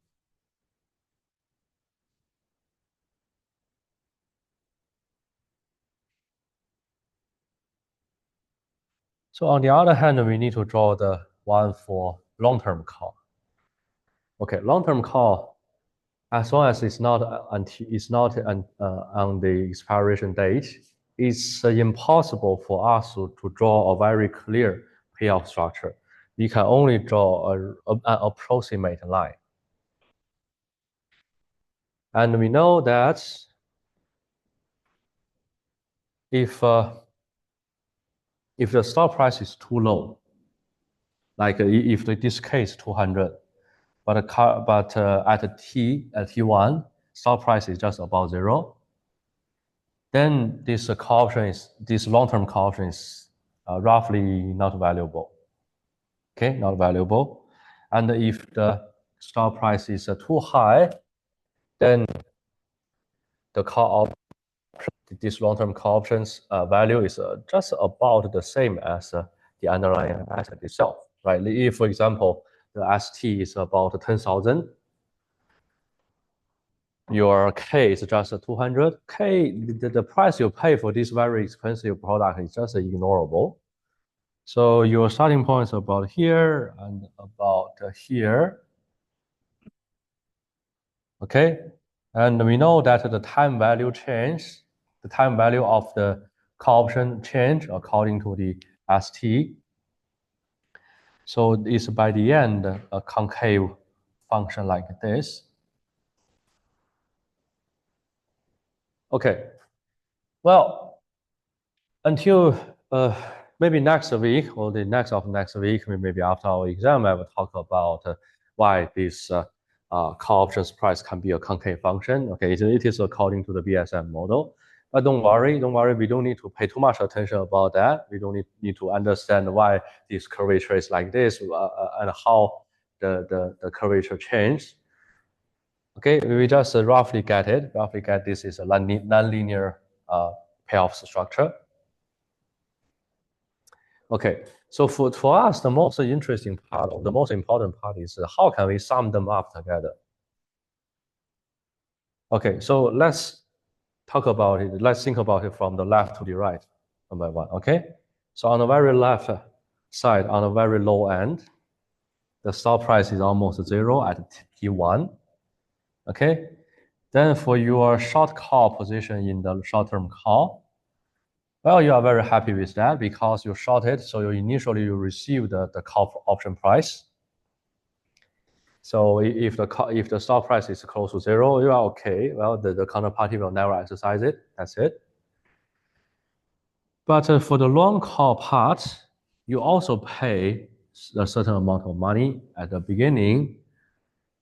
So on the other hand, we need to draw the one for long-term call. Okay, long-term call, as long as it's not on the expiration date, it's impossible for us to draw a very clear payoff structure. We can only draw an approximate line. And we know that if the stock price is too low, like if this case 200, but at T1, stock price is just about 0, then this long-term call option is roughly not valuable. Okay, not valuable. And if the stock price is too high, then the call option, this long-term call options value is just about the same as the underlying asset itself, right? If, for example, the ST is about 10,000, your K is just 200. K, the price you pay for this very expensive product is just ignorable. So your starting point is about here and about here. Okay, and we know that the time value change, the time value of the call option change according to the ST. So it's by the end a concave function like this. Okay, well, until maybe next week or the next week, maybe after our exam, I will talk about why this call options price can be a concave function. Okay, it is according to the BSM model. But don't worry, we don't need to pay too much attention about that. We don't need to understand why this curvature is like this and how the curvature changed. Okay, we just roughly get it. Roughly get this is a nonlinear payoff structure. Okay, so for us, the most interesting part, or the most important part is how can we sum them up together? Okay, so let's talk about it. Let's think about it from the left to the right, one by one, okay? So on the very left side, on the very low end, the stop price is almost zero at T1, okay? Then for your short call position in the short-term call, well, you are very happy with that because you shorted, so you initially receive the call option price. So if the stock price is close to zero, you are okay. Well, the counterparty will never exercise it. That's it. But for the long call part, you also pay a certain amount of money at the beginning,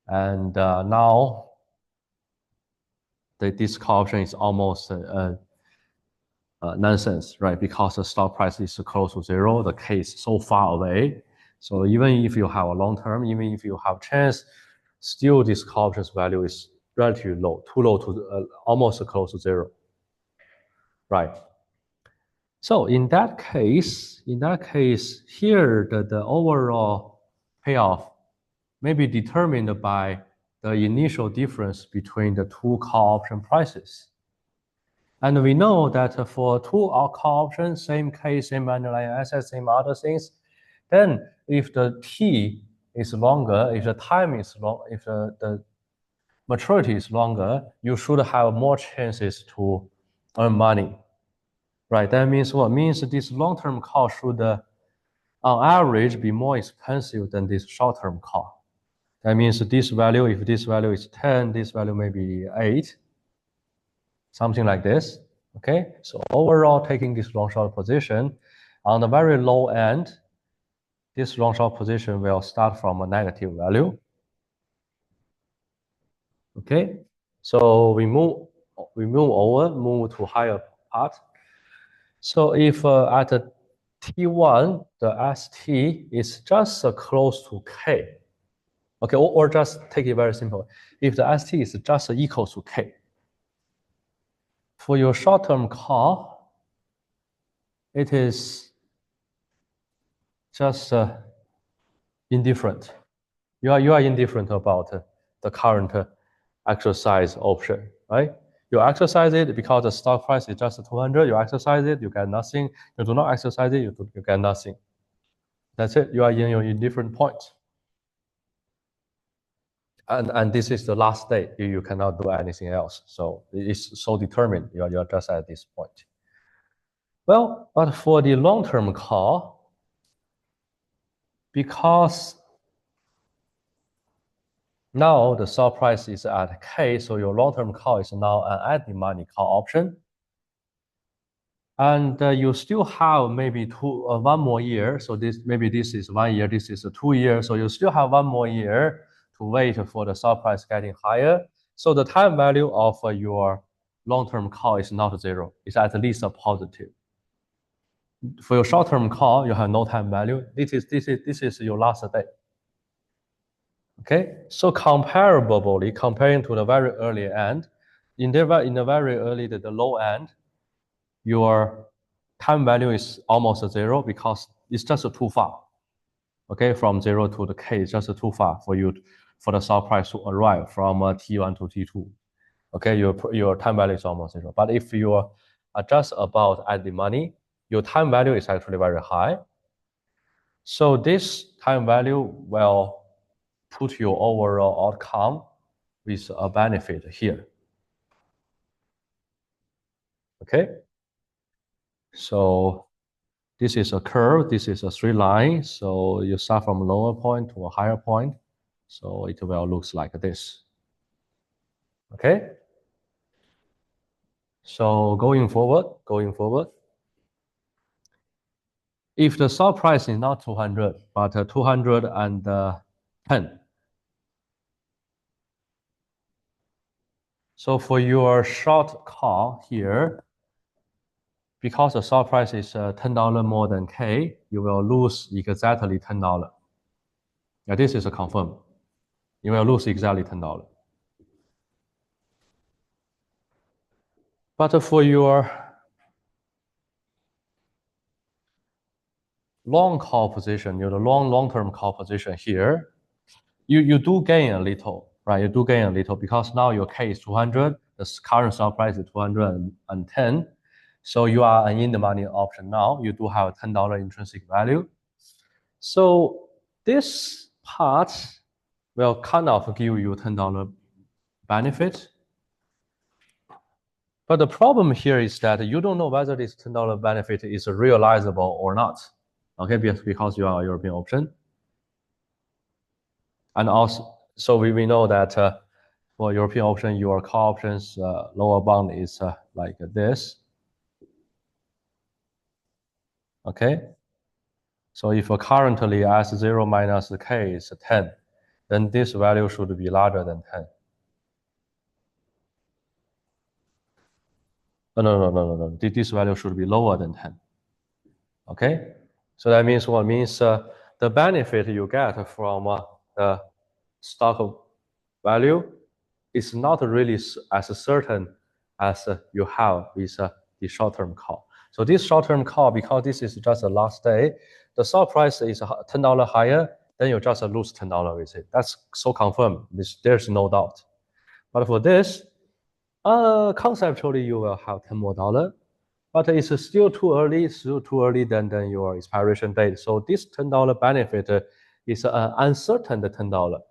and now this call option is almost nonsense, right? Because the stock price is close to zero, the K is so far away. So even if you have a long term, even if you have chance, still this call options value is relatively low, too low to almost close to zero, right? So in that case, here the overall payoff may be determined by the initial difference between the two call option prices. And we know that for two call options, same case, same underlying assets, same other things, then if the T is longer, if the time is long, if the maturity is longer, you should have more chances to earn money, right? That means what? Means this long-term call should, on average, be more expensive than this short-term call. That means this value, if this value is 10, this value may be 8, something like this. Okay, so overall, taking this long short position, on the very low end, this long short position will start from a negative value. Okay, so we move to higher part. So if at T1, the ST is just close to K, okay, or just take it very simple. If the ST is just equal to K, for your short-term call, it is just indifferent. You are indifferent about the current exercise option, right? You exercise it because the stock price is just 200. You exercise it, you get nothing. You do not exercise it, you get nothing. That's it. You are in your indifferent point. And this is the last day. You cannot do anything else. So it's so determined. You are just at this point. Well, but for the long-term call, because now the stock price is at K, so your long-term call is now an at-the-money call option. And you still have maybe one more year. So this is 1 year, this is 2 years. So you still have 1 more year to wait for the stock price getting higher. So the time value of your long-term call is not zero. It's at least a positive. For your short-term call, you have no time value. This is your last day. Okay, so comparably, comparing to the very early end, in the very early, the low end, your time value is almost zero because it's just too far. Okay, from zero to the K is just too far for the stock price to arrive from T1 to T2. Okay, your time value is almost zero. But if you are just about at the money, your time value is actually very high. So this time value will put your overall outcome with a benefit here. Okay, so this is a curve, this is a straight line. So you start from a lower point to a higher point. So it will look like this. Okay. So going forward, If the stock price is not 200, but 210. So for your short call here, because the stock price is $10 more than K, you will lose exactly $10. Yeah, this is a confirm. You will lose exactly $10. But for your long call position, the long-term call position here, you do gain a little, right? You do gain a little because now your K is 200, the current stock price is 210. So you are an in-the-money option now. You do have a $10 intrinsic value. So this part will kind of give you $10 benefit. But the problem here is that you don't know whether this $10 benefit is realizable or not. Okay, because you are a European option. And also, so we know that for European option, your call options lower bound is like this. Okay. So if currently S0 minus K is 10, then this value should be larger than 10. No. This value should be lower than 10. Okay. So that means what? Means the benefit you get from the stock value is not really as certain as you have with the short-term call. So this short-term call, because this is just the last day, the stock price is $10 higher, then you just lose $10 with it. That's so confirmed. There's no doubt. But for this, conceptually you will have $10 more, but it's still too early. Still too early than your expiration date. So this $10 benefit is an uncertain $10.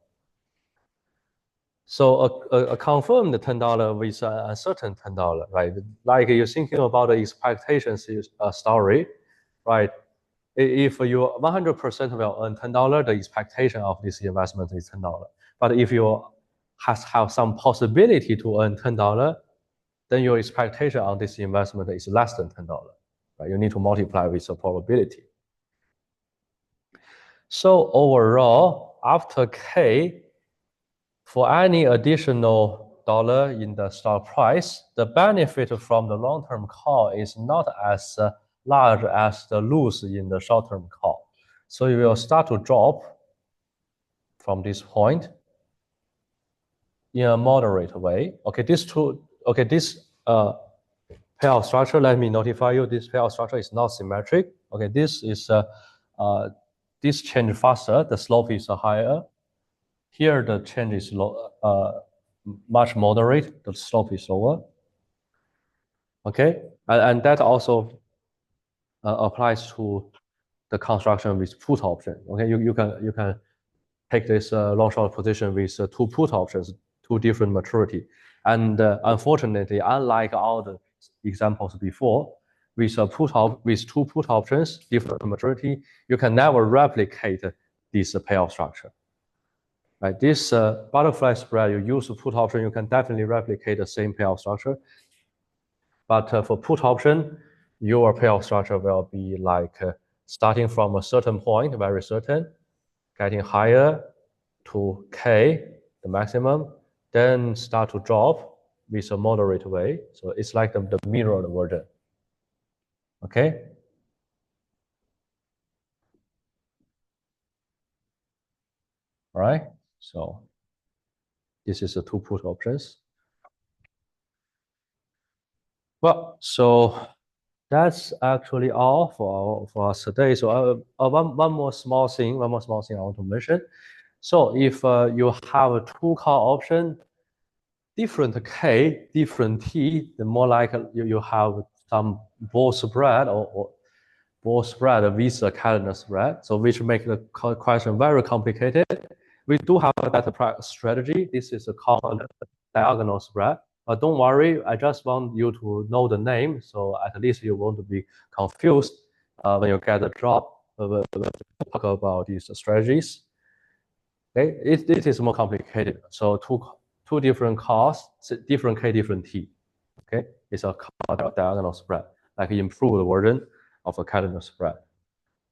So a confirmed $10 with an uncertain $10, right? Like you're thinking about the expectations story, right? If you 100% will earn $10, the expectation of this investment is $10. But if you have some possibility to earn $10, then your expectation on this investment is less than $10. Right? You need to multiply with the probability. So overall, after K, for any additional dollar in the stock price, the benefit from the long-term call is not as large as the loss in the short-term call. So it will start to drop from this point in a moderate way. Okay, this payout structure, let me notify you, this payout structure is not symmetric. Okay, this change faster, the slope is higher. Here the change is much moderate, the slope is lower. Okay, and that also applies to the construction with put option. Okay, you can take this long short position with two put options, two different maturity. And unfortunately, unlike all the examples before, with two put options, different maturity, you can never replicate this payoff structure. Right, this butterfly spread, you use the put option, you can definitely replicate the same payoff structure. But for put option, your payoff structure will be like starting from a certain point, very certain, getting higher to K, the maximum, then start to drop with a moderate way. So it's like the mirrored version. Okay. All right. So this is the two put options. Well, so that's actually all for us today. So one more small thing I want to mention. So if you have a two call option, different K, different T, the more like you have some bull spread or bull spread with a calendar spread. So which make the question very complicated. We do have that strategy. This is called diagonal spread. But don't worry, I just want you to know the name, so at least you won't be confused when you get a drop. When talk about these strategies. Okay, it is more complicated. So two different calls, different K, different T. Okay, it's a diagonal spread, like improved version of a calendar spread.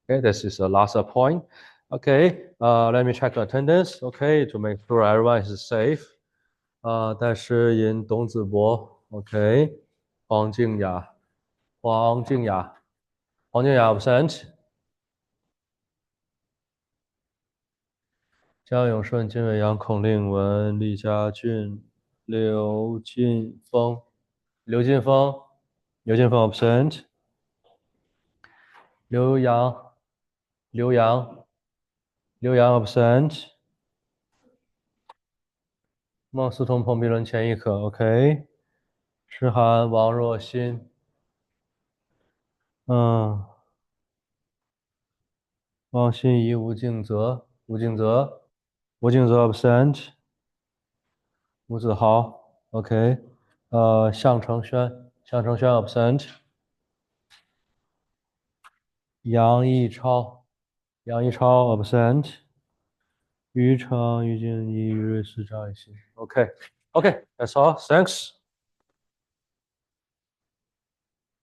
Okay, this is the last point. Okay, let me check attendance. Okay, to make sure everyone is safe. 戴诗颖、董子博，OK，黄静雅 absent，江永顺、金伟阳、孔令文、李家俊、刘劲峰 absent，刘洋，刘洋，刘洋 absent，孟思彤、彭碧伦、钱亦可，OK，诗涵、王若欣，嗯，王心怡、吴敬泽 absent，吴子豪，OK，向承轩 absent，杨逸超 absent，于成、于静怡、于瑞思、张艺兴，OK，OK，that's all，thanks。